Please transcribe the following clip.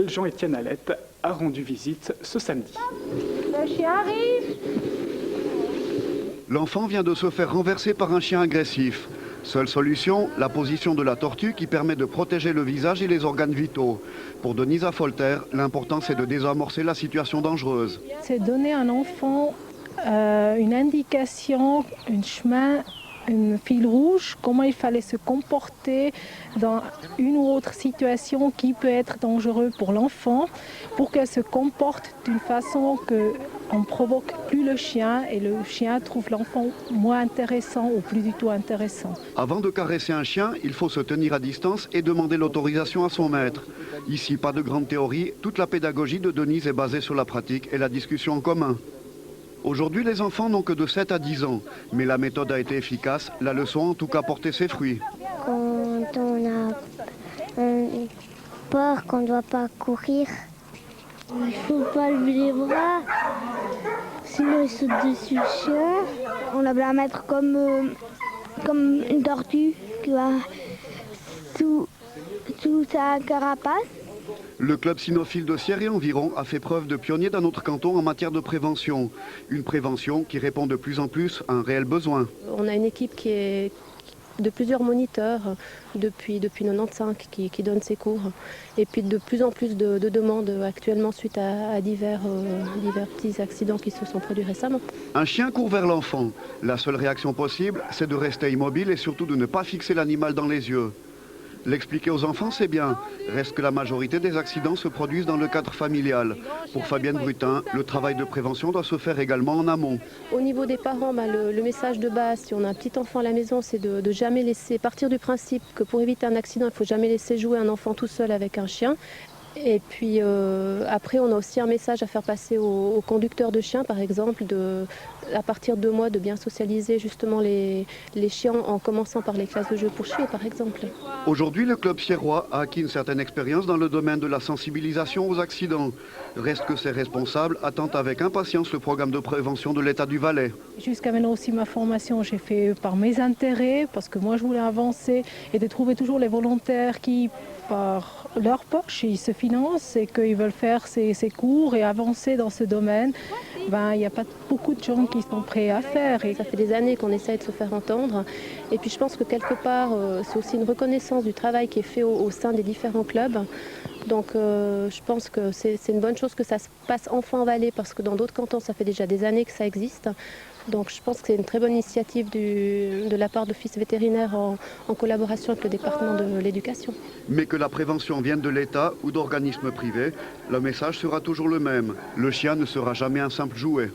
Jean-Étienne Alette a rendu visite ce samedi. Le chien arrive. L'enfant vient de se faire renverser par un chien agressif. Seule solution, la position de la tortue qui permet de protéger le visage et les organes vitaux. Pour Denisa Folter, l'important c'est de désamorcer la situation dangereuse. C'est donner à un enfant une indication, un chemin, un fil rouge, comment il fallait se comporter dans une ou autre situation qui peut être dangereuse pour l'enfant, pour qu'elle se comporte d'une façon qu'on ne provoque plus le chien et le chien trouve l'enfant moins intéressant ou plus du tout intéressant. Avant de caresser un chien, il faut se tenir à distance et demander l'autorisation à son maître. Ici, pas de grande théorie, toute la pédagogie de Denise est basée sur la pratique et la discussion en commun. Aujourd'hui, les enfants n'ont que de 7 à 10 ans, mais la méthode a été efficace, la leçon en tout cas porté ses fruits. Quand on a peur qu'on ne doit pas courir, il ne faut pas lever les bras, sinon il saute dessus le chien. On a la mettre comme une tortue qui va sous sa carapace. Le club cynophile de Sierre et environ a fait preuve de pionnier dans notre canton en matière de prévention. Une prévention qui répond de plus en plus à un réel besoin. On a une équipe qui est de plusieurs moniteurs depuis 1995 qui donne ses cours. Et puis de plus en plus de demandes actuellement suite à divers petits accidents qui se sont produits récemment. Un chien court vers l'enfant. La seule réaction possible, c'est de rester immobile et surtout de ne pas fixer l'animal dans les yeux. L'expliquer aux enfants, c'est bien. Reste que la majorité des accidents se produisent dans le cadre familial. Pour Fabienne Brutin, le travail de prévention doit se faire également en amont. Au niveau des parents, le message de base, si on a un petit enfant à la maison, c'est de jamais laisser partir du principe que pour éviter un accident, il ne faut jamais laisser jouer un enfant tout seul avec un chien. Et puis après, on a aussi un message à faire passer aux conducteurs de chiens, par exemple, à partir de 2 mois, de bien socialiser justement les chiens en commençant par les classes de jeux pour chiens, par exemple. Aujourd'hui, le club sierrois a acquis une certaine expérience dans le domaine de la sensibilisation aux accidents. Reste que ses responsables attendent avec impatience le programme de prévention de l'État du Valais. Jusqu'à maintenant aussi, ma formation, j'ai fait par mes intérêts, parce que moi je voulais avancer et de trouver toujours les volontaires qui, par leur poche, ils se financent et qu'ils veulent faire ces cours et avancer dans ce domaine. Il n'y a pas beaucoup de gens qui sont prêts à faire. Ça fait des années qu'on essaie de se faire entendre. Et puis je pense que quelque part, c'est aussi une reconnaissance du travail qui est fait au sein des différents clubs. Donc je pense que c'est une bonne chose que ça se passe enfin en Valais, parce que dans d'autres cantons, ça fait déjà des années que ça existe. Donc je pense que c'est une très bonne initiative de la part d'office vétérinaire en collaboration avec le département de l'éducation. Mais que la prévention vienne de l'État ou d'organismes privés, le message sera toujours le même. Le chien ne sera jamais un simple jouet.